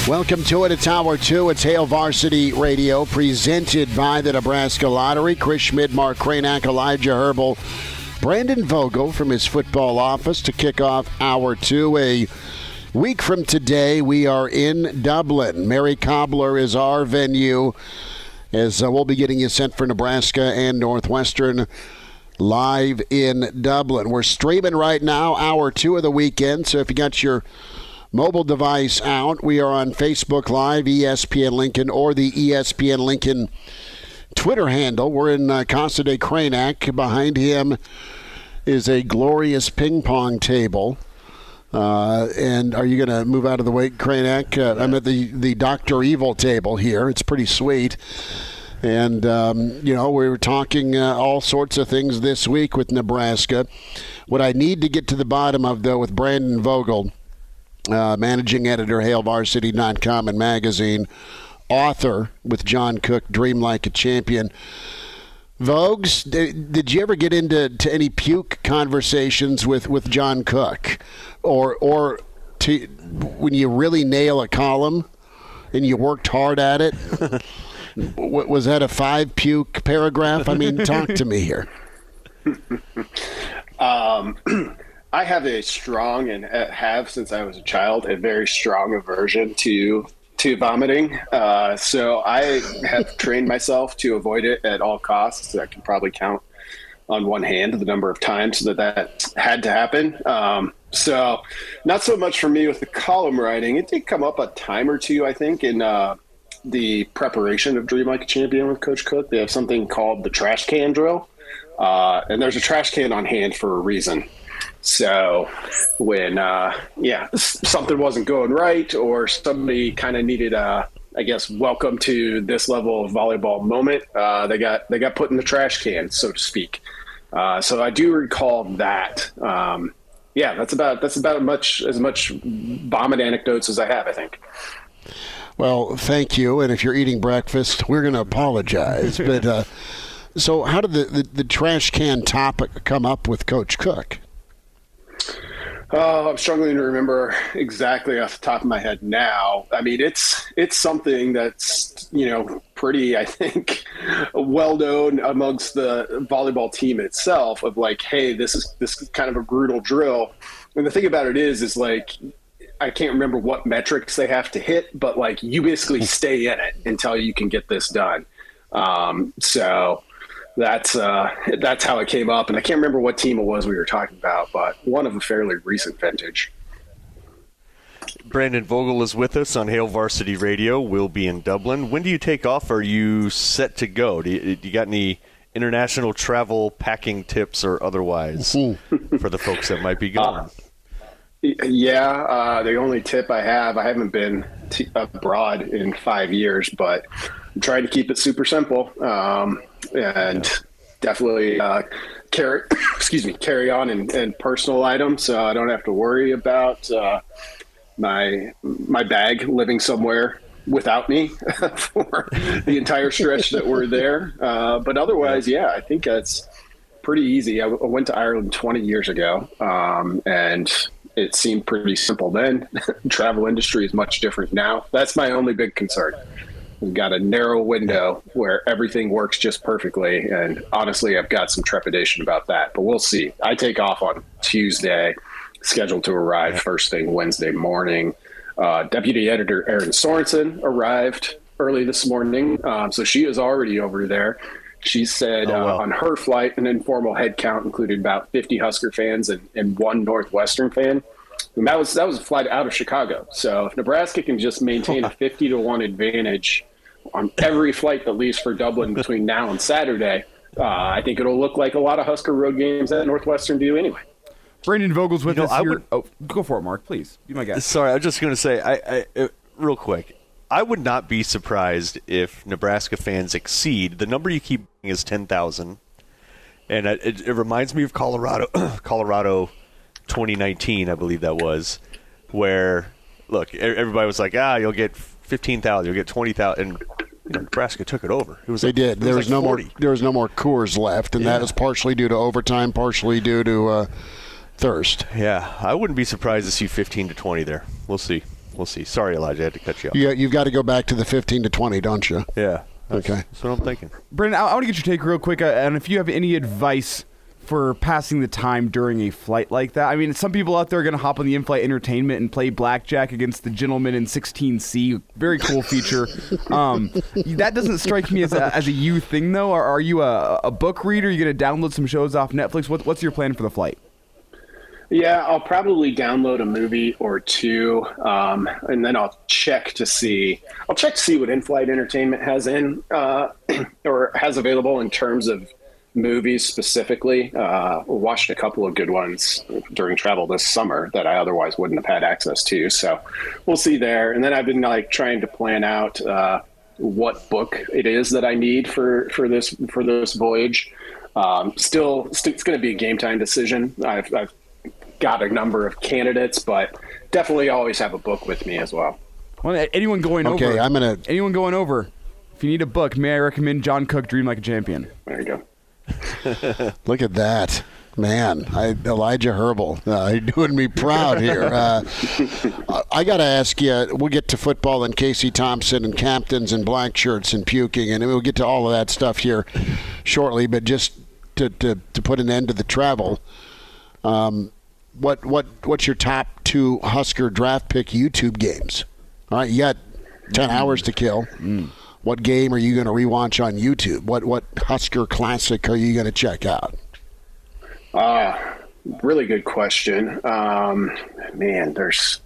Welcome to it. It's Hour 2. It's Hail Varsity Radio, presented by the Nebraska Lottery. Chris Schmidt, Mark Kranak, Elijah Herbal, Brandon Vogel from his football office to kick off Hour 2. A week from today, we are in Dublin. Mary Cobbler is our venue, as we'll be getting you sent for Nebraska and Northwestern live in Dublin. We're streaming right now, Hour 2 of the weekend, so if you got your mobile device out, we are on Facebook Live, ESPN Lincoln, or the ESPN Lincoln Twitter handle. We're in Casa de Kranak. Behind him is a glorious ping pong table. And are you going to move out of the way, Kranak? I'm at the Dr. Evil table here. It's pretty sweet. And, we were talking all sorts of things this week with Nebraska. What I need to get to the bottom of, though, with Brandon Vogel, managing editor, HailVarsity.com and magazine, author with John Cook, Dream Like a Champion. Vogues, did you ever get into any puke conversations with John Cook? Or when you really nail a column and you worked hard at it? Was that a 5-puke paragraph? I mean, talk to me here. I have a strong, and have since I was a child, a very strong aversion to vomiting. So I have trained myself to avoid it at all costs. I can probably count on one hand the number of times that had to happen. So not so much for me with the column writing. It did come up a time or two, I think, in the preparation of Dream Like a Champion with Coach Cook. They have something called the trash can drill. And there's a trash can on hand for a reason. So when, something wasn't going right, or somebody kind of needed welcome to this level of volleyball moment, they got put in the trash can, so to speak. So I do recall that. That's about as much vomit anecdotes as I have, I think. Well, thank you. And if you're eating breakfast, we're going to apologize. But so how did the trash can topic come up with Coach Cook? I'm struggling to remember exactly off the top of my head now. I mean, it's something that's, pretty, I think, well known amongst the volleyball team itself of like, hey, this is kind of a brutal drill. And the thing about it is like, I can't remember what metrics they have to hit, but like you basically stay in it until you can get this done. So that's how it came up. And I can't remember what team it was we were talking about, but one of a fairly recent vintage. Brandon Vogel is with us on Hail Varsity Radio. We'll be in Dublin. When do you take off? Are you set to go? Do you got any international travel packing tips or otherwise for the folks that might be going? The only tip I haven't been abroad in 5 years, but I'm trying to keep it super simple. And definitely carry on and personal items, so I don't have to worry about my bag living somewhere without me for the entire stretch that we're there. But otherwise, I think that's pretty easy. I went to Ireland 20 years ago, and it seemed pretty simple then. Travel industry is much different now. That's my only big concern. We've got a narrow window where everything works just perfectly, and honestly, I've got some trepidation about that, but we'll see. I take off on Tuesday, scheduled to arrive first thing Wednesday morning. Deputy editor Erin Sorensen arrived early this morning, so she is already over there. She said on her flight, an informal head count included about 50 Husker fans and one Northwestern fan. And that was a flight out of Chicago. So if Nebraska can just maintain a 50-1 advantage on every flight that leaves for Dublin between now and Saturday, I think it'll look like a lot of Husker road games that Northwestern do anyway. Brandon Vogel's with us here. Go for it, Mark, please. Be my guest. Sorry, I was just going to say, I real quick, I would not be surprised if Nebraska fans exceed. The number you keep is 10,000. And it reminds me of Colorado 2019, I believe that was, where, look, everybody was like, you'll get 15,000, you'll get 20,000, and Nebraska took it over. It was they did. There was no more Coors left, and that is partially due to overtime, partially due to thirst. Yeah, I wouldn't be surprised to see 15 to 20 there. We'll see. We'll see. Sorry, Elijah, I had to cut you off. You've got to go back to the 15 to 20, don't you? Yeah. Okay. That's what I'm thinking. Brendan, I want to get your take real quick on if you have any advice for passing the time during a flight like that. I mean, some people out there are going to hop on the in-flight entertainment and play blackjack against the gentleman in 16C. Very cool feature. That doesn't strike me as a you thing, though. Are you a book reader? Are you going to download some shows off Netflix? What's your plan for the flight? Yeah, I'll probably download a movie or two, and then I'll check to see what in-flight entertainment has or has available in terms of movies specifically. Watched a couple of good ones during travel this summer that I otherwise wouldn't have had access to. So we'll see there. And then I've been trying to plan out what book it is that I need for this voyage. Still, it's going to be a game time decision. I've got a number of candidates, but definitely always have a book with me as well. Well, anyone going over? If you need a book, may I recommend John Cook, Dream Like a Champion? There you go. Look at that. Man, Elijah Herbal, you're doing me proud here. I got to ask you, we'll get to football and Casey Thompson and captains and black shirts and puking, and we'll get to all of that stuff here shortly, but just to put an end to the travel, what's your top 2 Husker draft pick YouTube games? All right, you got 10 hours to kill. What game are you going to rewatch on YouTube? What Husker classic are you going to check out? Really good question. Man, there's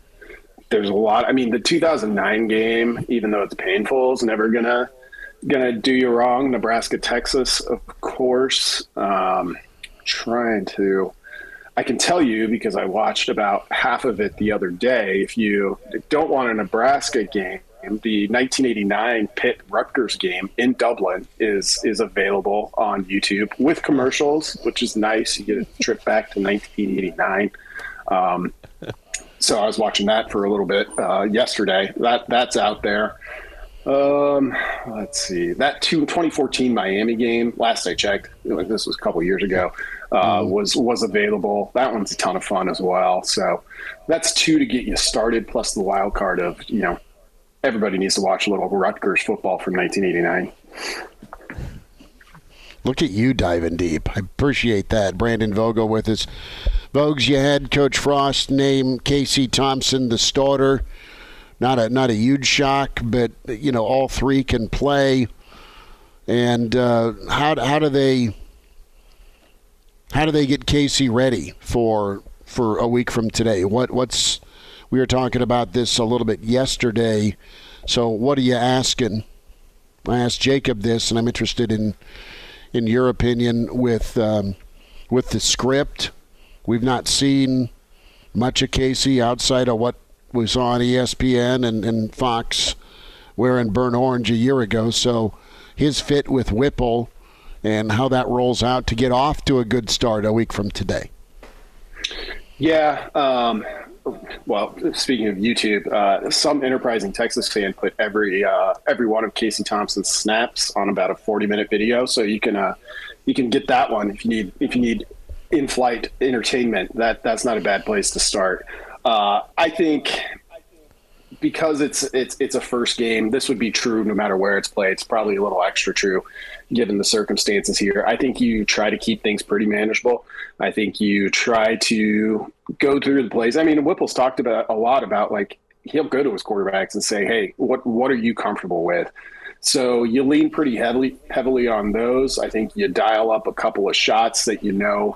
a lot. I mean, the 2009 game, even though it's painful, is never gonna do you wrong. Nebraska, Texas, of course. I can tell you, because I watched about half of it the other day, if you don't want a Nebraska game, the 1989 Pitt-Rutgers game in Dublin is available on YouTube with commercials, which is nice. You get a trip back to 1989. So I was watching that for a little bit yesterday. That's out there. Let's see. That 2014 Miami game, last I checked, this was a couple years ago, was available. That one's a ton of fun as well. So that's 2 to get you started, plus the wild card of, everybody needs to watch a little Rutgers football from 1989. Look at you diving deep. I appreciate that. Brandon Vogel with us. Vogues, you had Coach Frost name Casey Thompson the starter. Not a huge shock, but all 3 can play. And how do they get Casey ready for a week from today? We were talking about this a little bit yesterday. So what are you asking? I asked Jacob this, and I'm interested in your opinion with the script. We've not seen much of Casey outside of what we saw on ESPN and Fox wearing burnt orange a year ago. So his fit with Whipple and how that rolls out to get off to a good start a week from today. Yeah. Well, speaking of YouTube, some enterprising Texas fan put every one of Casey Thompson's snaps on about a 40-minute video, so you can get that one if you need in-flight entertainment. That's not a bad place to start. I think because it's a first game, this would be true no matter where it's played. It's probably a little extra true given the circumstances here. I think you try to keep things pretty manageable. I think you try to go through the plays. I mean, Whipple's talked about a lot about, he'll go to his quarterbacks and say, hey, what are you comfortable with? So you lean pretty heavily on those. I think you dial up a couple of shots that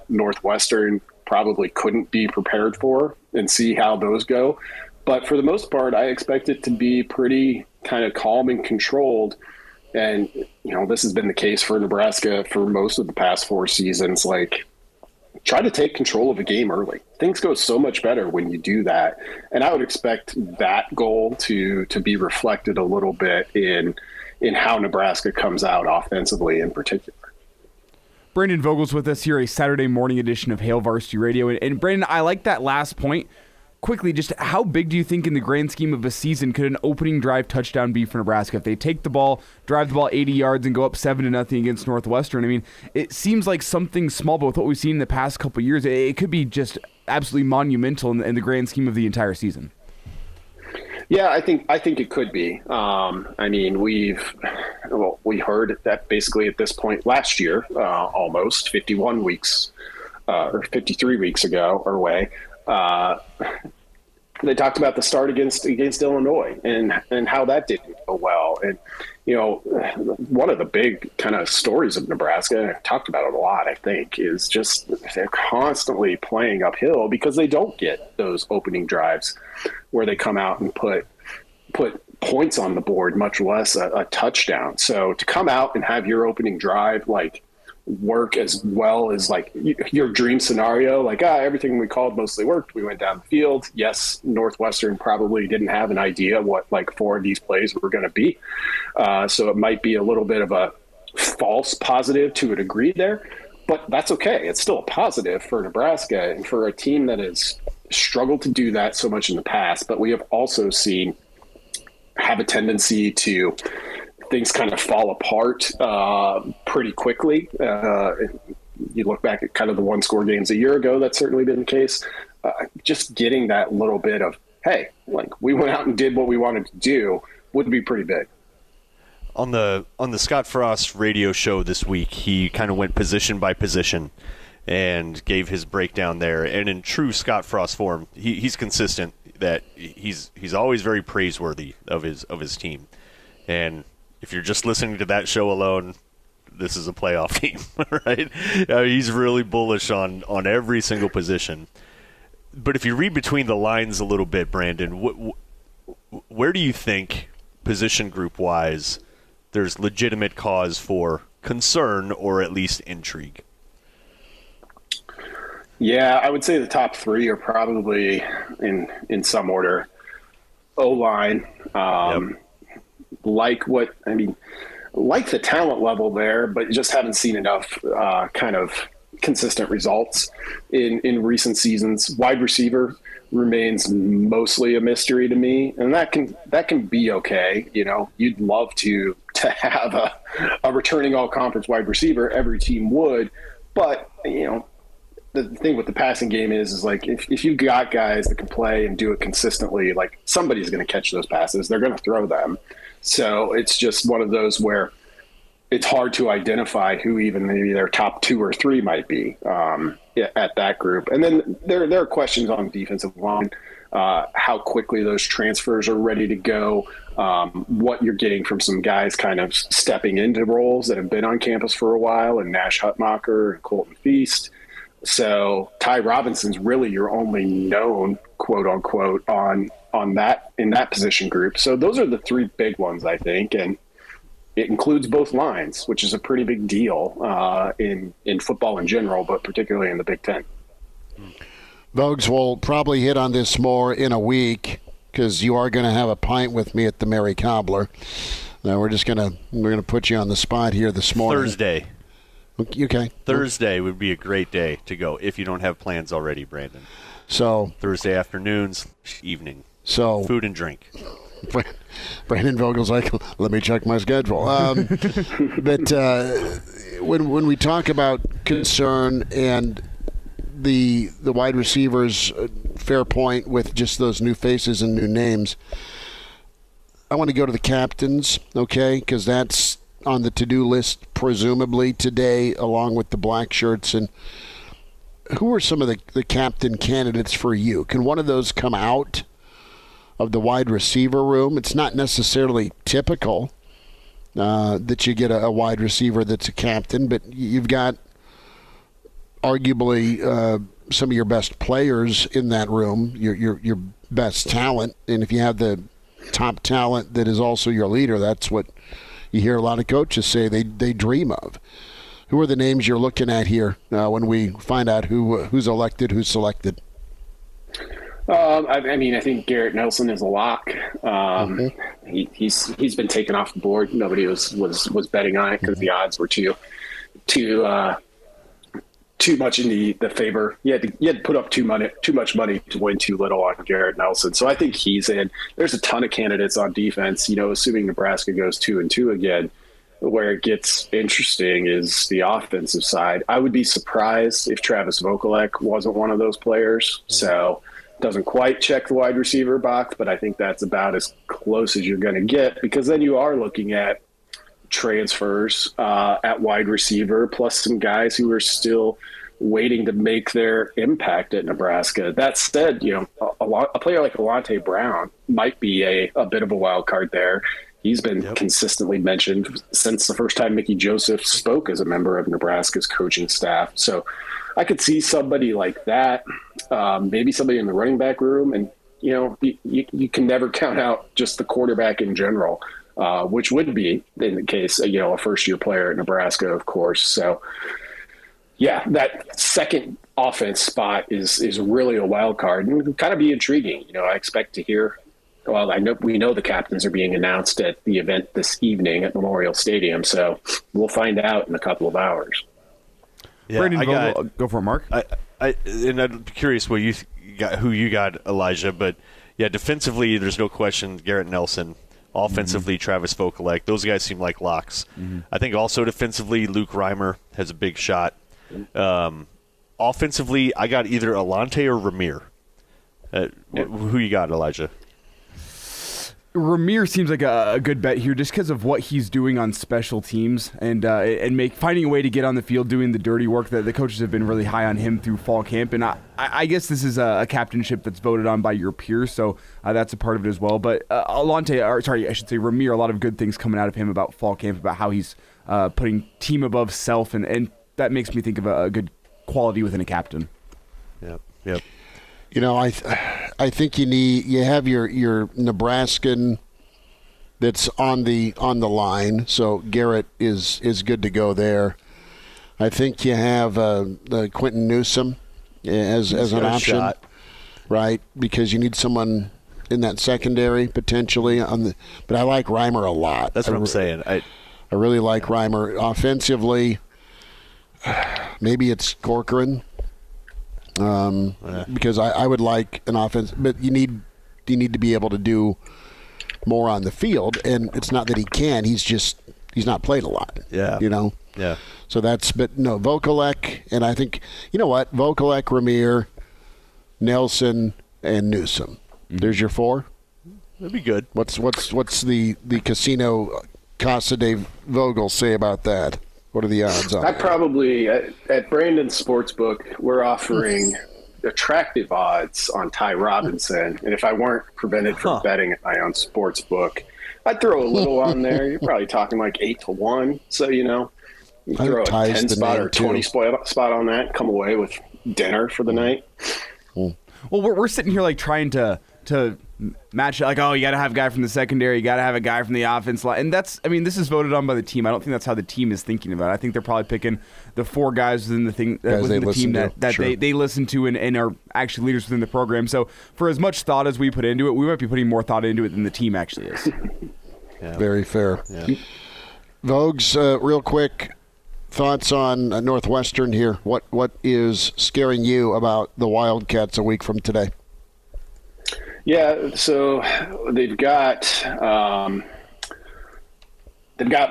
Northwestern probably couldn't be prepared for and see how those go. But for the most part, I expect it to be pretty kind of calm and controlled. And, this has been the case for Nebraska for most of the past 4 seasons. Try to take control of a game early. Things go so much better when you do that. And I would expect that goal to be reflected a little bit in how Nebraska comes out offensively in particular. Brandon Vogel's with us here, a Saturday morning edition of Hail Varsity Radio. And Brandon, I like that last point. Quickly, just how big do you think in the grand scheme of a season could an opening drive touchdown be for Nebraska? If they take the ball, drive the ball 80 yards, and go up 7-0 against Northwestern, I mean, it seems like something small, but with what we've seen in the past couple of years, it could be just absolutely monumental in the grand scheme of the entire season. Yeah, I think it could be. I mean, we heard that basically at this point last year, almost 51 weeks or 53 weeks ago or away, they talked about the start against Illinois and how that didn't go well. And, one of the big kind of stories of Nebraska, and I've talked about it a lot, I think, is just they're constantly playing uphill because they don't get those opening drives where they come out and put points on the board, much less a touchdown. So to come out and have your opening drive, work as well as your dream scenario, everything we called mostly worked. We went down the field. Yes, Northwestern probably didn't have an idea what 4 of these plays were going to be. So it might be a little bit of a false positive to a degree there, but that's okay. It's still a positive for Nebraska and for a team that has struggled to do that so much in the past. But we have also seen have a tendency to things kind of fall apart pretty quickly. You look back at kind of the 1-score games a year ago, that's certainly been the case. Just getting that little bit of, hey, we went out and did what we wanted to do would be pretty big. On the Scott Frost radio show this week, he kind of went position by position and gave his breakdown there. And in true Scott Frost form, he's consistent that he's always very praiseworthy of his team. And if you're just listening to that show alone, this is a playoff team, right? He's really bullish on every single position. But if you read between the lines a little bit, Brandon, where do you think, position group-wise, there's legitimate cause for concern or at least intrigue? Yeah, I would say the top 3 are probably in some order. O-line, like the talent level there, but just haven't seen enough kind of consistent results in recent seasons. Wide receiver remains mostly a mystery to me, and that can be okay. You'd love to have a returning all-conference wide receiver. Every team would, but the thing with the passing game is if you've got guys that can play and do it consistently, somebody's going to catch those passes. They're going to throw them. So it's just one of those where it's hard to identify who even maybe their top 2 or 3 might be at that group. And then there are questions on the defensive line, how quickly those transfers are ready to go, what you're getting from some guys kind of stepping into roles that have been on campus for a while, and Nash Hutmacher and Colton Feast. So Ty Robinson's really your only known quote unquote on that in that position group. So those are the 3 big ones, I think, and it includes both lines, which is a pretty big deal in football in general, but particularly in the Big Ten. Vogues will probably hit on this more in a week because you are going to have a pint with me at the Mary Cobbler. Now we're gonna put you on the spot here this morning. Thursday. Okay. Thursday would be a great day to go if you don't have plans already, Brandon. So Thursday afternoons, evening. So food and drink. Brandon Vogel's like, let me check my schedule. But when we talk about concern and the wide receivers, fair point with just those new faces and new names, I want to go to the captains, okay, because that's on the to-do list presumably today along with the black shirts. And who are some of the captain candidates for you? Can one of those come out of the wide receiver room? It's not necessarily typical that you get a wide receiver that's a captain, but you've got arguably some of your best players in that room, your best talent. And if you have the top talent that is also your leader, that's what you hear a lot of coaches say they dream of. Who are the names you're looking at here when we find out who's elected, who's selected? I think Garrett Nelson is a lock. He's been taken off the board. Nobody was betting on it because the odds were too much in the favor. You had to put up too much money to win too little on Garrett Nelson. So I think he's in. There's a ton of candidates on defense. Assuming Nebraska goes 2-2 again. Where it gets interesting is the offensive side. I would be surprised if Travis Vokalek wasn't one of those players. So doesn't quite check the wide receiver box, but I think that's about as close as you're going to get, because then you are looking at transfers at wide receiver, plus some guys who are still waiting to make their impact at Nebraska. That said, a player like Alante Brown might be a bit of a wild card there. He's been consistently mentioned since the first time Mickey Joseph spoke as a member of Nebraska's coaching staff. So I could see somebody like that, maybe somebody in the running back room. And, you can never count out just the quarterback in general, which would be, in the case, a first-year player at Nebraska, of course. So, yeah, that second offense spot is really a wild card and would kind of be intriguing. I expect to hear. Well, we know the captains are being announced at the event this evening at Memorial Stadium, so we'll find out in a couple of hours. Yeah, Brandon, go for it, Mark. And I'm curious what you got, who you got, Elijah. But yeah, defensively, there's no question. Garrett Nelson. Offensively, Travis Vokalek. Those guys seem like locks. I think also defensively, Luke Reimer has a big shot. Offensively, I got either Alante or Ramir. Who you got, Elijah? Ramir seems like a good bet here just because of what he's doing on special teams and finding a way to get on the field doing the dirty work. That the coaches have been really high on him through fall camp. And I guess this is a captainship that's voted on by your peers, so that's a part of it as well. But Ramir, a lot of good things coming out of him about fall camp, about how he's putting team above self, and that makes me think of a good quality within a captain. Yep. I think you have your Nebraskan that's on the line, so Garrett is good to go there. I think you have Quentin Newsome as an option, shot. Right? Because you need someone in that secondary potentially but I like Reimer a lot. That's what I'm saying. I really like Reimer offensively. Maybe it's Corcoran. Because I would like an offense, but you need to be able to do more on the field, and it's not that he can. He's not played a lot. Yeah. Yeah. So Vokalek, and I think Vokalek, Ramir, Nelson, and Newsome. There's your four. That'd be good. What's the Casino Casa de Vogel say about that? What are the odds on that? I probably, at Brandon's Sportsbook, we're offering attractive odds on Ty Robinson. And if I weren't prevented from betting at my own Sportsbook, I'd throw a little on there. You're probably talking like 8-1. So, you throw a 10 spot or 20 spot on that, come away with dinner for the night. Well, we're sitting here like trying to match it, like, you got to have a guy from the secondary, you got to have a guy from the offense line. And this is voted on by the team. I don't think that's how the team is thinking about it. I think they're probably picking the four guys within the team that sure. they listen to and are actually leaders within the program. So for as much thought as we put into it, we might be putting more thought into it than the team actually is. Yeah. Very fair. Yeah. Vogues, real quick, thoughts on Northwestern here. What is scaring you about the Wildcats a week from today? Yeah, so they've got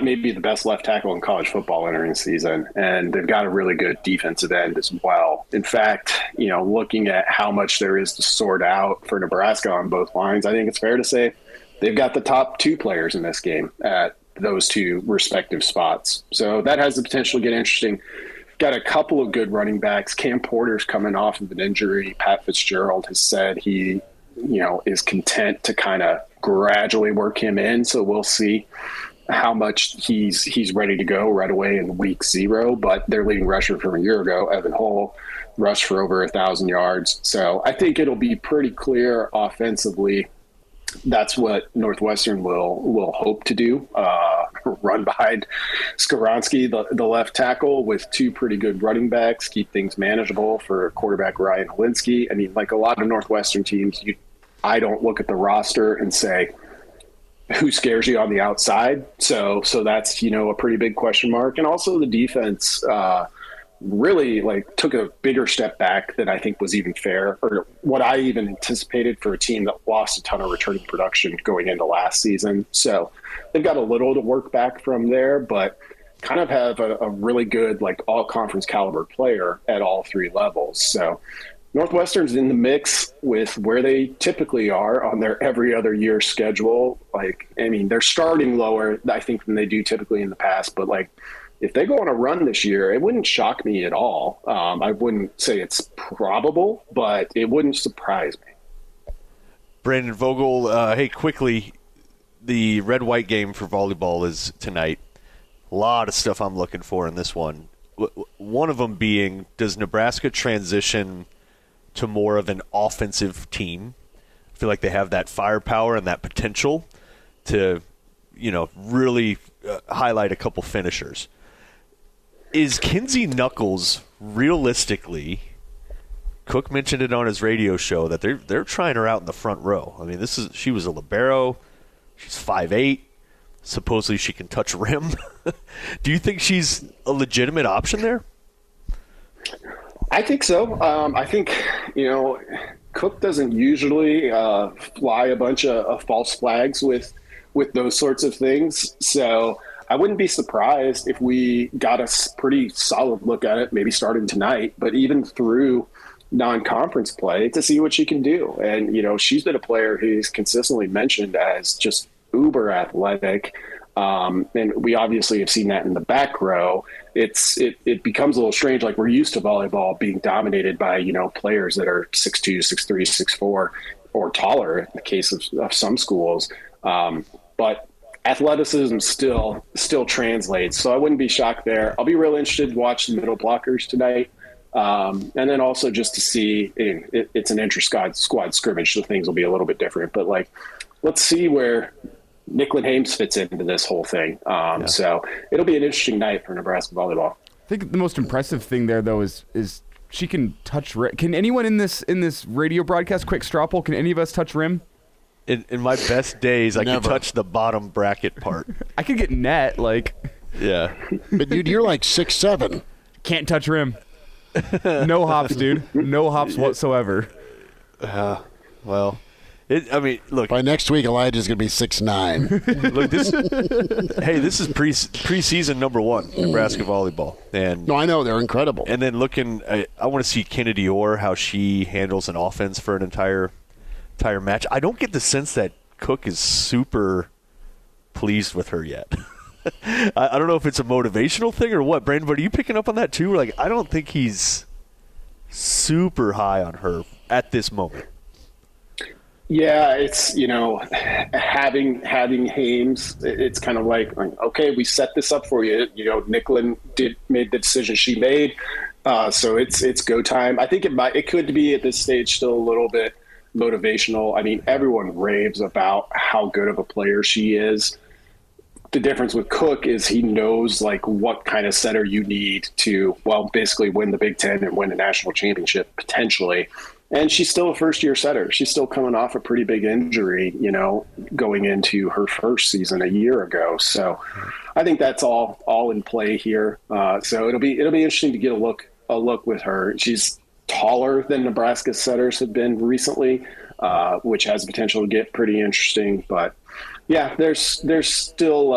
maybe the best left tackle in college football entering the season, and they've got a really good defensive end as well. In fact, looking at how much there is to sort out for Nebraska on both lines, I think it's fair to say they've got the top two players in this game at those two respective spots. So that has the potential to get interesting. Got a couple of good running backs. Cam Porter's coming off of an injury. Pat Fitzgerald has said he is content to kind of gradually work him in. So we'll see how much he's ready to go right away in week 0. But their leading rusher from a year ago, Evan Hull, rushed for over 1,000 yards. So I think it'll be pretty clear offensively. That's what Northwestern will hope to do. Run behind Skoronski, the left tackle, with two pretty good running backs, keep things manageable for quarterback Ryan Helinski. I mean, like a lot of Northwestern teams, I don't look at the roster and say who scares you on the outside. So that's, a pretty big question mark. And also the defense really took a bigger step back than I think was even fair, or what I even anticipated for a team that lost a ton of returning production going into last season. So they've got a little to work back from there, but kind of have a really good all conference caliber player at all three levels. So Northwestern's in the mix with where they typically are on their every other year schedule. Like, I mean, they're starting lower, I think, than they do typically in the past. But, like, if they go on a run this year, it wouldn't shock me at all. I wouldn't say it's probable, but it wouldn't surprise me. Brandon Vogel, hey, quickly, the red-white game for volleyball is tonight. A lot of stuff I'm looking for in this one. One of them being, does Nebraska transition to more of an offensive team? I feel like they have that firepower and that potential to, really highlight a couple finishers. Is Kinsey Knuckles realistically, Cook mentioned it on his radio show, that they're trying her out in the front row. I mean, she was a libero. She's 5'8". Supposedly she can touch rim. Do you think she's a legitimate option there? I think so. I think, Cook doesn't usually fly a bunch of false flags with those sorts of things. So I wouldn't be surprised if we got a pretty solid look at it, maybe starting tonight, but even through non-conference play to see what she can do. And, she's been a player who's consistently mentioned as just uber athletic. And we obviously have seen that in the back row. It becomes a little strange. Like, we're used to volleyball being dominated by, players that are 6'2", 6'3", 6'4", or taller in the case of some schools. But athleticism still translates. So I wouldn't be shocked there. I'll be real interested to watch the middle blockers tonight. And then also just to see, it's an inter-squad scrimmage, so things will be a little bit different. But, like, let's see where Nicklin Hames fits into this whole thing. So it'll be an interesting night for Nebraska volleyball. I think the most impressive thing there, though, is she can touch rim. Can anyone in this radio broadcast, quick straw poll, can any of us touch rim? In my best days, I can touch the bottom bracket part. I could get net, like. Yeah. But, dude, you're like 6'7". Can't touch rim. No hops, dude. No hops whatsoever. Well, look. By next week, Elijah's going to be 6'9". Look, this is preseason number 1, Nebraska volleyball. And no, I know. They're incredible. And then I want to see Kennedy Orr, how she handles an offense for an entire match. I don't get the sense that Cook is super pleased with her yet. I don't know if it's a motivational thing or what. Brandon, but are you picking up on that too? Like, I don't think he's super high on her at this moment. Yeah, it's, having Hames, it's kind of like, okay, we set this up for you. Nicklin made the decision she made, so it's go time. I think it could be at this stage still a little bit motivational. I mean, everyone raves about how good of a player she is. The difference with Cook is he knows, like, what kind of setter you need to, basically win the Big Ten and win a national championship potentially. And she's still a first-year setter. She's still coming off a pretty big injury, going into her first season a year ago. So I think that's all in play here. So it'll be interesting to get a look with her. She's taller than Nebraska setters have been recently, which has the potential to get pretty interesting. But yeah, there's still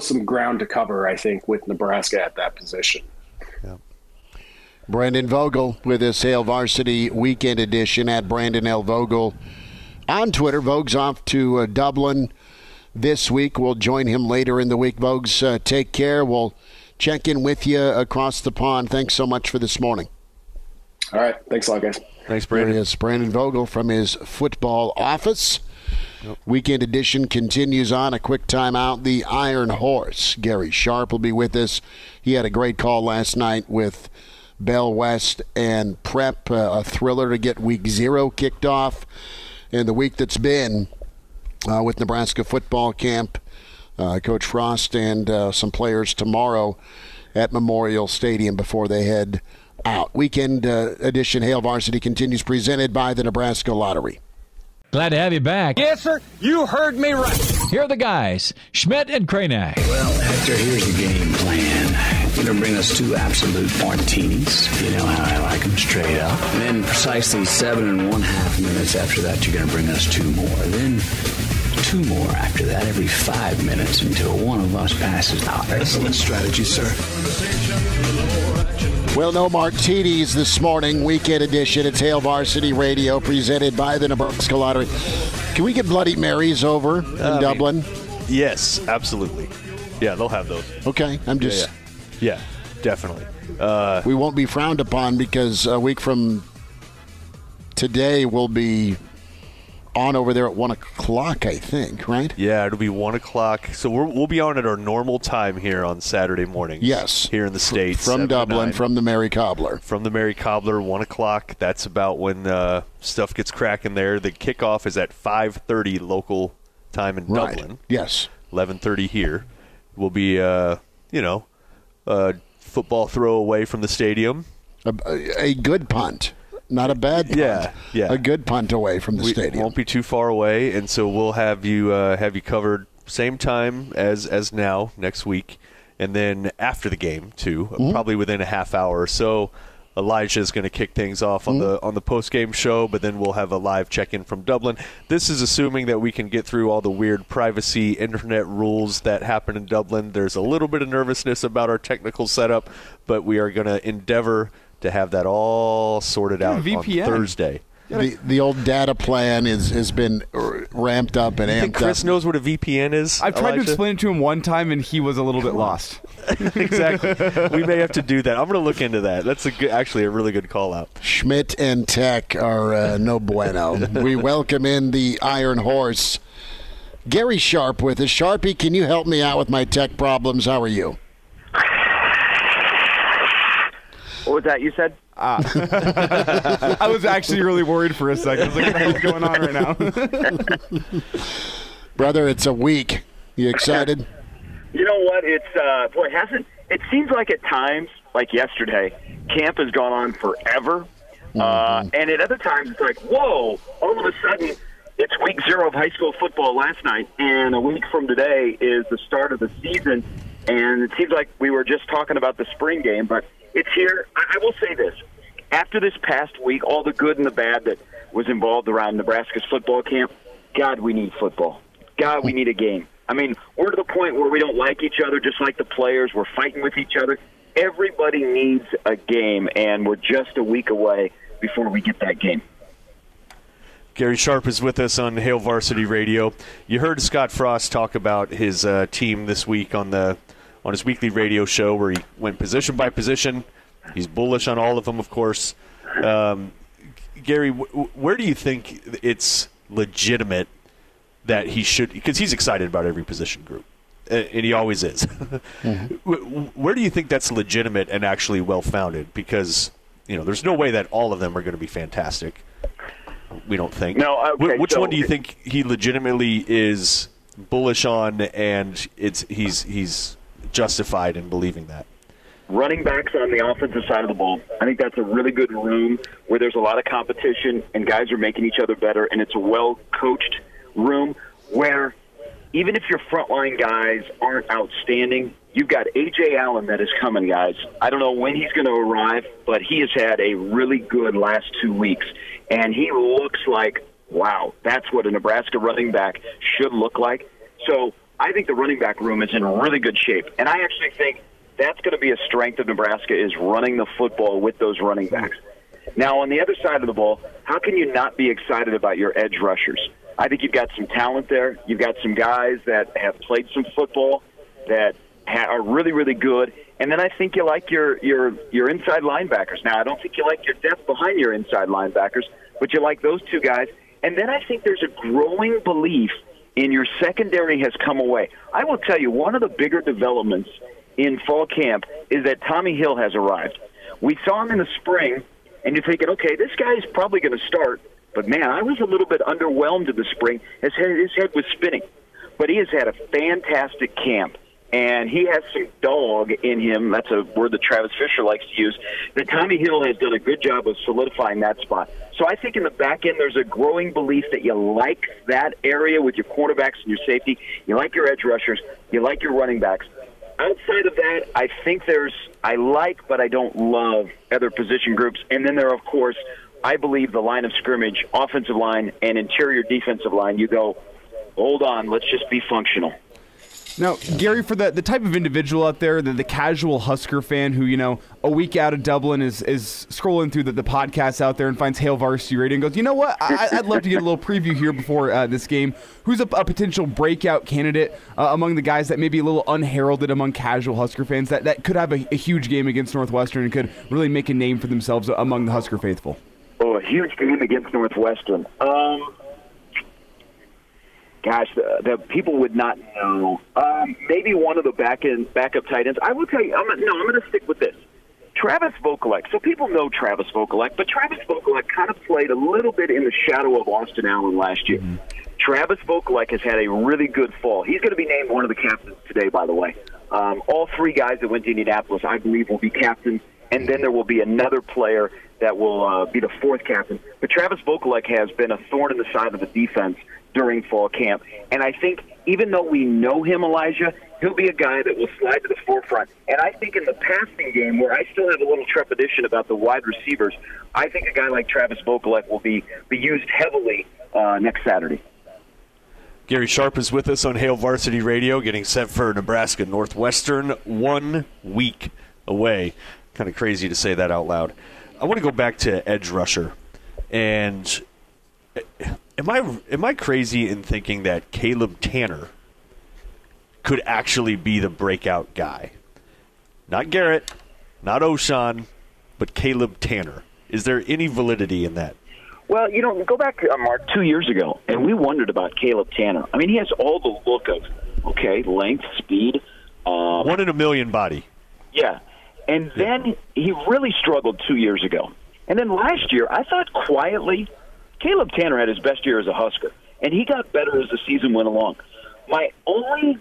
some ground to cover, I think, with Nebraska at that position. Yeah. Brandon Vogel with this Hail Varsity Weekend Edition at Brandon L. Vogel on Twitter. Vogue's off to Dublin this week. We'll join him later in the week. Vogue's, take care. We'll check in with you across the pond. Thanks so much for this morning. All right. Thanks a lot, guys. Thanks, Brandon. There he is, Brandon Vogel from his football office. Yep. Weekend edition continues on. A quick timeout. The Iron Horse, Gary Sharp, will be with us. He had a great call last night with Bell West and Prep, a thriller to get week 0 kicked off. And the week that's been with Nebraska football camp, Coach Frost and some players tomorrow at Memorial Stadium before they head out. Weekend edition Hail Varsity continues, presented by the Nebraska Lottery. Glad to have you back. Yes, sir. You heard me right. Here are the guys, Schmidt and Kranak. Well, Hector, here's the game plan. You're going to bring us 2 absolute martinis. You know how I like them, straight up. And then precisely 7.5 minutes after that, you're going to bring us 2 more. Then 2 more after that every 5 minutes until one of us passes out. Excellent strategy, sir. Well, no martinis this morning, weekend edition. It's Hail Varsity Radio, presented by the Nebraska Lottery. Can we get Bloody Marys over in Dublin? Yes, absolutely. Yeah, they'll have those. Okay, I'm just... Yeah, definitely. We won't be frowned upon because a week from today we'll be on over there at 1 o'clock, I think, right? Yeah, it'll be 1 o'clock. So we'll be on at our normal time here on Saturday mornings. Yes. Here in the States. From Dublin, from the Mary Cobbler. From the Mary Cobbler, 1 o'clock. That's about when stuff gets cracking there. The kickoff is at 5:30 local time in Dublin. Yes. 11:30 here. We'll be, a football throw away from the stadium. A good punt. Not a bad punt. Yeah. A good punt away from the stadium. Won't be too far away, and so we'll have you covered same time as now next week, and then after the game too, probably within a half hour or so. Elijah's going to kick things off on the post-game show, but then we'll have a live check-in from Dublin. This is assuming that we can get through all the weird privacy internet rules that happen in Dublin. There's a little bit of nervousness about our technical setup, but we are going to endeavor to have that all sorted out on Thursday. The old data plan has been ramped up and amped up. I think Chris knows what a VPN is. I've tried to explain it to him one time, and he was a little bit lost. Exactly. We may have to do that. I'm going to look into that. That's actually a really good call-out. Schmidt and Tech are no bueno. We welcome in the Iron Horse. Gary Sharp with us. Sharpie, can you help me out with my tech problems? How are you? What was that you said? I was actually really worried for a second. I was like, what's going on right now? Brother, it's a week. You excited? You know what? It's it seems like at times, like yesterday, camp has gone on forever. And at other times, it's like, whoa, all of a sudden, it's week 0 of high school football last night, and a week from today is the start of the season. And it seems like we were just talking about the spring game, but it's here. I will say this. After this past week, all the good and the bad that was involved around Nebraska's football camp, God, we need football. God, we need a game. I mean, we're to the point where we don't like each other, just like the players. We're fighting with each other. Everybody needs a game, and we're just a week away before we get that game. Gary Sharp is with us on Hail Varsity Radio. You heard Scott Frost talk about his team this week on his weekly radio show where he went position by position. He's bullish on all of them, of course. Gary, where do you think it's legitimate that he should – because he's excited about every position group, and he always is. Where do you think that's legitimate and actually well-founded? Because, there's no way that all of them are going to be fantastic, we don't think. No, okay, Which one do you think he legitimately is bullish on and he's justified in believing that? Running backs on the offensive side of the ball. I think that's a really good room where there's a lot of competition and guys are making each other better, and it's a well-coached room where even if your frontline guys aren't outstanding, you've got A.J. Allen that is coming, guys. I don't know when he's going to arrive, but he has had a really good last 2 weeks, and he looks like, wow, that's what a Nebraska running back should look like. So I think the running back room is in really good shape, and I actually think that's going to be a strength of Nebraska is running the football with those running backs. Now, on the other side of the ball, how can you not be excited about your edge rushers? I think you've got some talent there. You've got some guys that have played some football that are really, really good. And then I think you like your inside linebackers. Now, I don't think you like your depth behind your inside linebackers, but you like those two guys. And then I think there's a growing belief in your secondary has come away. I will tell you, one of the bigger developments in fall camp is that Tommy Hill has arrived. We saw him in the spring, and you're thinking, okay, this guy's probably going to start. But, man, I was a little bit underwhelmed in the spring. His head was spinning. But he has had a fantastic camp, and he has some dog in him. That's a word that Travis Fisher likes to use. That Tommy Hill has done a good job of solidifying that spot. So I think in the back end there's a growing belief that you like that area with your quarterbacks and your safety. You like your edge rushers. You like your running backs. Outside of that, I think I like, but I don't love other position groups. And then there are, of course, I believe the line of scrimmage, offensive line, and interior defensive line. You go, hold on, let's just be functional. Now, Gary, for the type of individual out there, the casual Husker fan who, a week out of Dublin is scrolling through the podcasts out there and finds Hail Varsity Radio and goes, you know what, I'd love to get a little preview here before this game. Who's a potential breakout candidate among the guys that may be a little unheralded among casual Husker fans that could have a huge game against Northwestern and could really make a name for themselves among the Husker faithful? Oh, a huge game against Northwestern. Gosh, the people would not know. Maybe one of the backup tight ends. I will tell you, I'm going to stick with this. Travis Vokalek. So people know Travis Vokalek, but Travis Vokalek kind of played a little bit in the shadow of Austin Allen last year. Mm-hmm. Travis Vokalek has had a really good fall. He's going to be named one of the captains today, by the way. All three guys that went to Indianapolis, I believe, will be captains, and then there will be another player that will be the fourth captain. But Travis Vokalek has been a thorn in the side of the defense during fall camp. And I think even though we know him, Elijah, he'll be a guy that will slide to the forefront. And I think in the passing game, where I still have a little trepidation about the wide receivers, I think a guy like Travis Vokalek will be used heavily next Saturday. Gary Sharp is with us on Hail Varsity Radio, getting set for Nebraska Northwestern 1 week away. Kind of crazy to say that out loud. I want to go back to edge rusher. And am I crazy in thinking that Caleb Tanner could actually be the breakout guy? Not Garrett, not O'Shawn, but Caleb Tanner. Is there any validity in that? Well, go back, Mark, 2 years ago, and we wondered about Caleb Tanner. I mean, he has all the look of, length, speed. 1 in a million body. Yeah. And then he really struggled 2 years ago. And then last year, I thought quietly, Caleb Tanner had his best year as a Husker, and he got better as the season went along. My only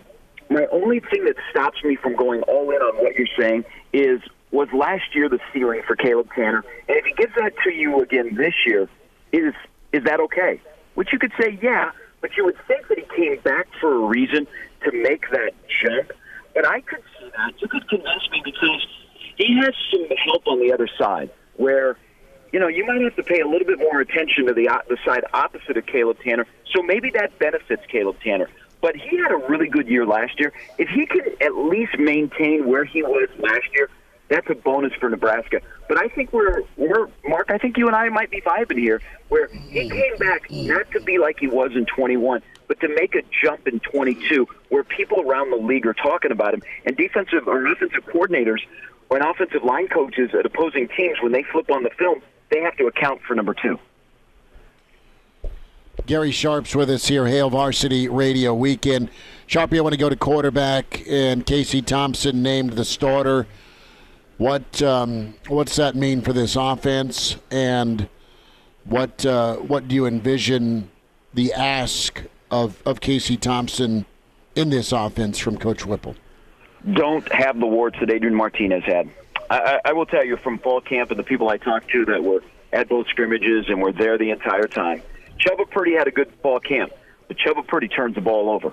thing that stops me from going all in on what you're saying was last year the ceiling for Caleb Tanner, and if he gives that to you again this year, is that okay? Which you could say, yeah, but you would think that he came back for a reason to make that jump. But I could see that. You could convince me because he has some help on the other side where, you might have to pay a little bit more attention to the side opposite of Caleb Tanner. So maybe that benefits Caleb Tanner. But he had a really good year last year. If he could at least maintain where he was last year, that's a bonus for Nebraska. But I think we're Mark, I think you and I might be vibing here, where he came back not to be like he was in 21, but to make a jump in 22, where people around the league are talking about him. And defensive or offensive coordinators or offensive line coaches at opposing teams, when they flip on the film, they have to account for number 2. Gary Sharp's with us here, Hail Varsity Radio Weekend. Sharpie, I want to go to quarterback, and Casey Thompson named the starter. What's that mean for this offense, and what do you envision the ask of Casey Thompson in this offense from Coach Whipple? Don't have the warts that Adrian Martinez had. I will tell you from fall camp and the people I talked to that were at both scrimmages and were there the entire time, Chubba Purdy had a good fall camp, but Chubba Purdy turns the ball over.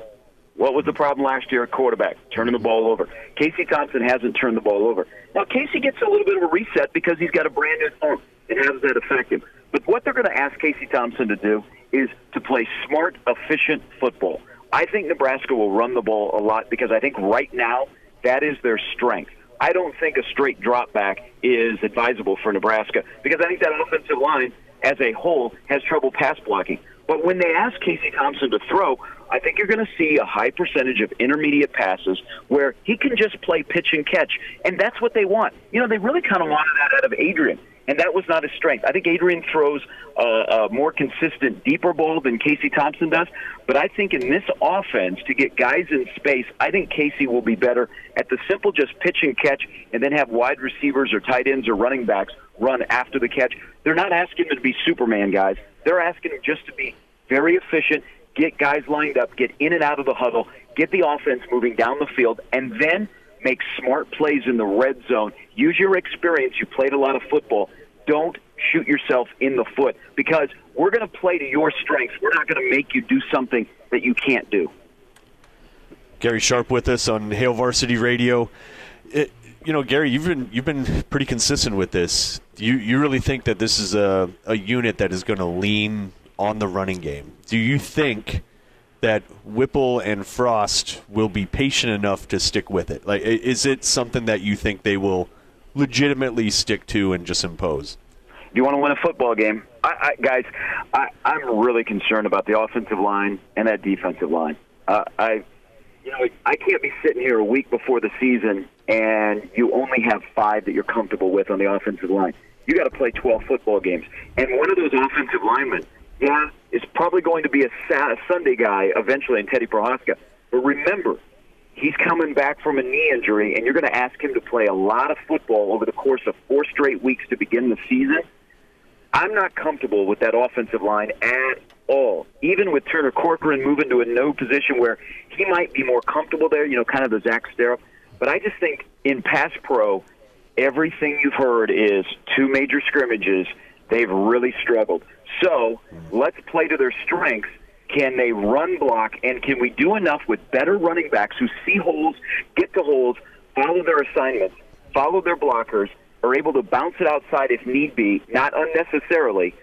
What was the problem last year at quarterback? Turning the ball over. Casey Thompson hasn't turned the ball over. Now, Casey gets a little bit of a reset because he's got a brand-new phone. And how does that affect him? But what they're going to ask Casey Thompson to do is to play smart, efficient football. I think Nebraska will run the ball a lot because I think right now that is their strength. I don't think a straight drop back is advisable for Nebraska because I think that offensive line as a whole has trouble pass blocking. But when they ask Casey Thompson to throw, I think you're going to see a high percentage of intermediate passes where he can just play pitch and catch, and that's what they want. They really kind of wanted that out of Adrian, and that was not his strength. I think Adrian throws a more consistent, deeper ball than Casey Thompson does, but I think in this offense, to get guys in space, I think Casey will be better at the simple just pitch and catch and then have wide receivers or tight ends or running backs run after the catch. They're not asking him to be Superman, guys. They're asking him just to be very efficient, get guys lined up, get in and out of the huddle, get the offense moving down the field, and then make smart plays in the red zone. Use your experience. You played a lot of football. Don't shoot yourself in the foot because we're going to play to your strengths. We're not going to make you do something that you can't do. Gary Sharp with us on Hail Varsity Radio. Gary, you've been pretty consistent with this. You really think that this is a unit that is going to lean on the running game? Do you think that Whipple and Frost will be patient enough to stick with it? Like, is it something that you think they will legitimately stick to and just impose? Do you want to win a football game? Guys, I'm really concerned about the offensive line and that defensive line. I can't be sitting here a week before the season and you only have 5 that you're comfortable with on the offensive line. You got to play 12 football games. And one of those offensive linemen, is probably going to be a Sunday guy eventually in Teddy Prohaska. But remember, he's coming back from a knee injury, and you're going to ask him to play a lot of football over the course of 4 straight weeks to begin the season. I'm not comfortable with that offensive line at all. Even with Turner Corcoran moving to a no position where he might be more comfortable there, kind of the Zach Sterop. But I just think in pass pro, everything you've heard is 2 major scrimmages. They've really struggled. So let's play to their strengths. Can they run block, and can we do enough with better running backs who see holes, get to holes, follow their assignments, follow their blockers, are able to bounce it outside if need be, not unnecessarily,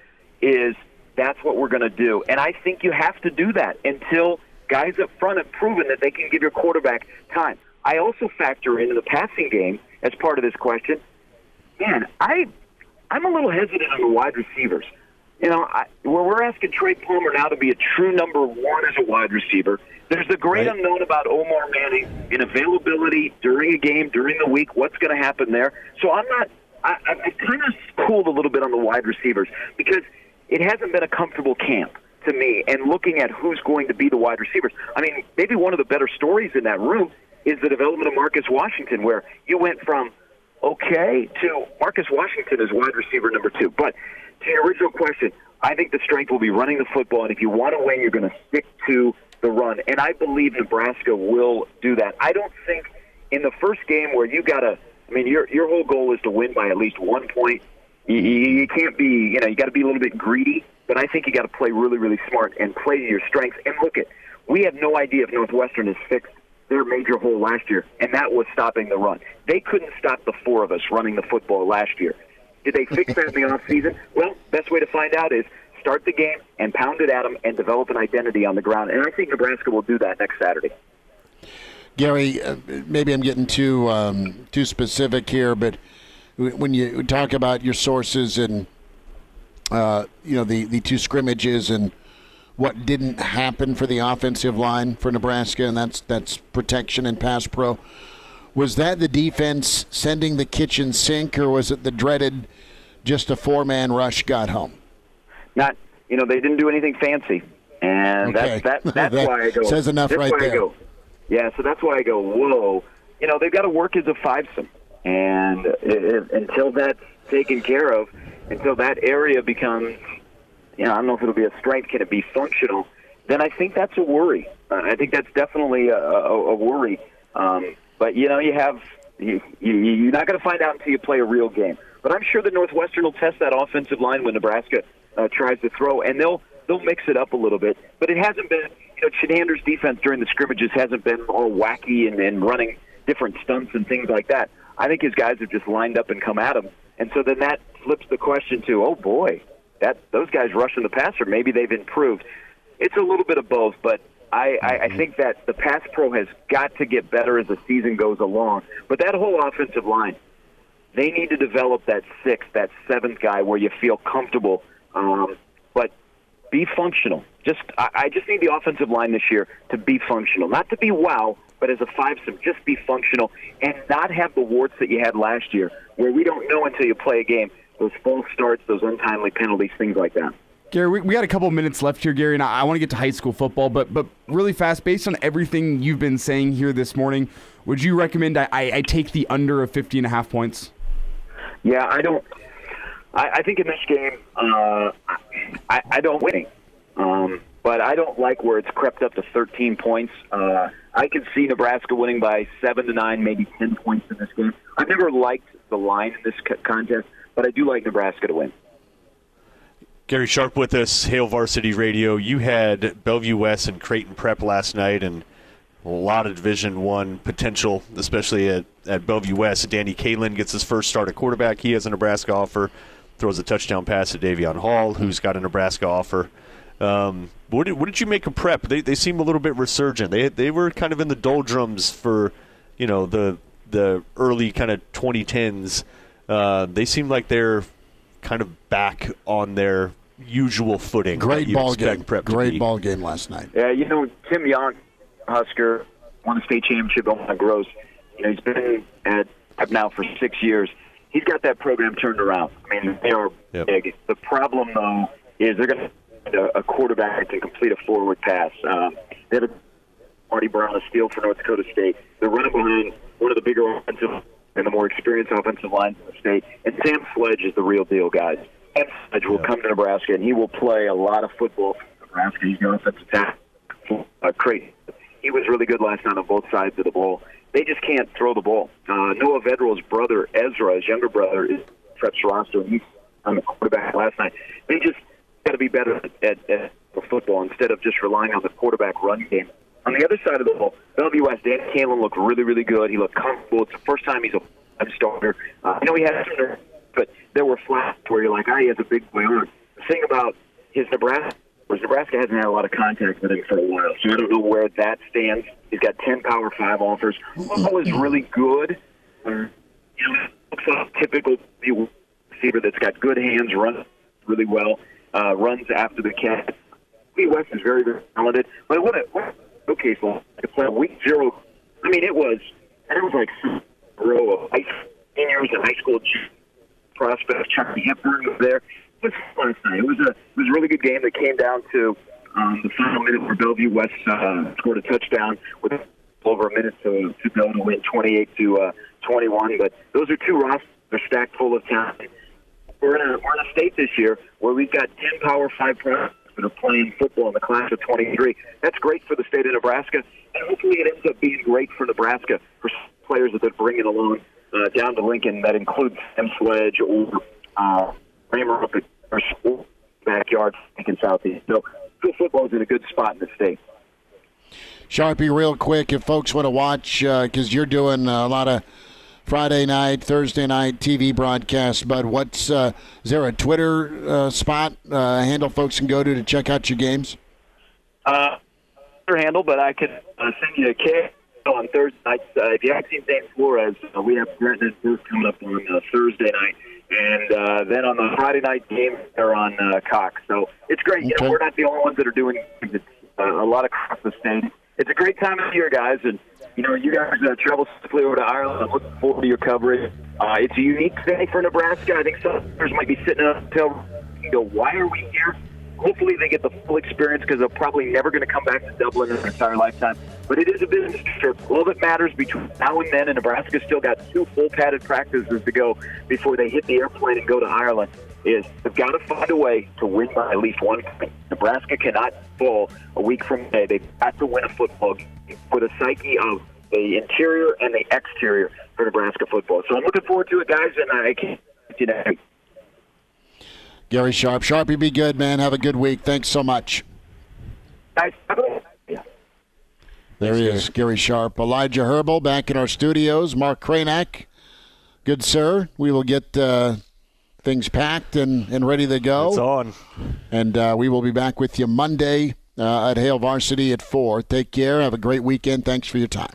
that's what we're going to do. And I think you have to do that until guys up front have proven that they can give your quarterback time. I also factor into the passing game as part of this question. Man, I'm a little hesitant on the wide receivers. We're asking Trey Palmer now to be a true number 1 as a wide receiver. There's the great unknown about Omar Manning in availability during a game, during the week. What's going to happen there? So I'm kind of cooled a little bit on the wide receivers because it hasn't been a comfortable camp to me. And looking at who's going to be the wide receivers, I mean, maybe one of the better stories in that room is the development of Marcus Washington, where you went from okay to Marcus Washington as wide receiver number 2. But to your original question, I think the strength will be running the football, and if you want to win, you're going to stick to the run. And I believe Nebraska will do that. I don't think in the first game where you got to, your whole goal is to win by at least 1 point. You can't be, you got to be a little bit greedy, but I think you got to play really, really smart and play to your strengths. And look we have no idea if Northwestern has fixed their major hole last year, and that was stopping the run. They couldn't stop the 4 of us running the football last year. Did they fix that in the offseason? Well, best way to find out is start the game and pound it at them and develop an identity on the ground. And I think Nebraska will do that next Saturday. Gary, maybe I'm getting too specific here, but when you talk about your sources and the 2 scrimmages and what didn't happen for the offensive line for Nebraska, and that's protection and pass pro. Was that the defense sending the kitchen sink, or was it the dreaded just a 4-man rush got home? Not, they didn't do anything fancy, and okay. that's why I go. Says enough right there. So that's why I go. Whoa, they've got to work as a 5-some, and until that's taken care of, until that area becomes, I don't know if it'll be a strength, can it be functional? Then I think that's a worry. I think that's definitely a worry. But, you're not going to find out until you play a real game. But I'm sure that Northwestern will test that offensive line when Nebraska tries to throw, and they'll mix it up a little bit. But it hasn't been, Chenander's defense during the scrimmages hasn't been all wacky and running different stunts and things like that. I think his guys have just lined up and come at him. And so then that flips the question to, oh, boy, those guys rushing the passer, maybe they've improved. It's a little bit of both, but I think that the pass pro has got to get better as the season goes along. But that whole offensive line, they need to develop that 6th, that 7th guy where you feel comfortable, but be functional. I just need the offensive line this year to be functional. Not to be wow, but as a 5-some, just be functional and not have the warts that you had last year where we don't know until you play a game, those false starts, those untimely penalties, things like that. Gary, we got a couple minutes left here, Gary, and I want to get to high school football, but really fast, based on everything you've been saying here this morning, would you recommend I take the under of 50.5 points? Yeah, I don't. I think in this game, I don't win. But I don't like where it's crept up to 13 points. I could see Nebraska winning by 7 to 9, maybe 10 points in this game. I've never liked the line in this contest, but I do like Nebraska to win. Gary Sharp with us, Hail Varsity Radio. You had Bellevue West and Creighton Prep last night, and a lot of Division I potential, especially at Bellevue West. Danny Kalin gets his first start at quarterback. He has a Nebraska offer, throws a touchdown pass to Davion Hall, who's got a Nebraska offer. What did you make of prep? They seem a little bit resurgent. They were kind of in the doldrums for, the early kind of 2010s. They seem like they're kind of back on their usual footing. Great ball game. Great ball game last night. Yeah, Tim Young, Husker, won the state championship on Omaha Gross. He's been at now for 6 years. He's got that program turned around. I mean, they are big. The problem, though, is they're going to find a quarterback that can complete a forward pass. They have Marty Brown, a steal for North Dakota State. They're running behind one of the bigger offensive and the more experienced offensive lines in the state. And Sam Sledge is the real deal, guys. Sam Sledge will come to Nebraska, and he will play a lot of football for Nebraska. He's an offensive tackle. Great. He was really good last night on both sides of the ball. They just can't throw the ball. Noah Vedrill's brother, Ezra, his younger brother, is Fred roster, and he's on the quarterback last night. They just got to be better at football instead of just relying on the quarterback run game. On the other side of the ball, Bellevue West, Dan Kalin looked really, really good. He looked comfortable. It's the first time he's a starter. He had some nerves, but there were flats where you're like, he has a big boy arm. The thing about his Nebraska hasn't had a lot of contact with him for a while, so I don't know where that stands. He's got 10 Power 5 offers. Omaha is really good. Looks like a typical receiver that's got good hands, runs really well, runs after the catch. West is very, very talented. But what okay, so to play week 0. I mean, it was like a row of seniors and high school prospects. Chucky Hepburn was there. It was fun last night. It was a really good game that came down to the final minute where Bellevue West scored a touchdown with over a minute to go to win 28-21. But those are two rosters that are stacked full of talent. We're in a state this year where we've got 10 Power 5 prospects that are playing football in the class of 23. That's great for the state of Nebraska, and hopefully it ends up being great for Nebraska for players that they're bringing along down to Lincoln. That includes Sam Sledge or Kramer up at our school backyard in Southeast. So football is in a good spot in the state. Sharpie, real quick, if folks want to watch, because you're doing a lot of Friday night, Thursday night TV broadcast, but is there a Twitter spot handle folks can go to check out your games? Twitter handle, but I can send you a K on Thursday nights. If you haven't seen St. Flores, we have Brent and Bruce coming up on Thursday night, and then on the Friday night game, they're on Cox. So it's great. Okay. We're not the only ones that are doing it. A lot across the state. It's a great time of year, guys, and you guys travel safely over to Ireland. I'm looking forward to your coverage. It's a unique day for Nebraska. I think some players might be sitting up until why are we here? Hopefully they get the full experience because they're probably never going to come back to Dublin in their entire lifetime. But it is a business trip. All that matters between now and then, and Nebraska's still got 2 full padded practices to go before they hit the airplane and go to Ireland, is they've got to find a way to win by at least 1 point. Nebraska cannot fall a week from today. They've got to win a football game for the psyche of the interior and the exterior for Nebraska football. So I'm looking forward to it, guys, and I can't wait to Gary Sharp. Sharpie, be good, man. Have a good week. Thanks so much. Guys, there he is, Gary Sharp. Elijah Herbal back in our studios. Mark Kranak. Good, sir. We will get things packed and ready to go. It's on. And we will be back with you Monday at Hail Varsity at 4. Take care. Have a great weekend. Thanks for your time.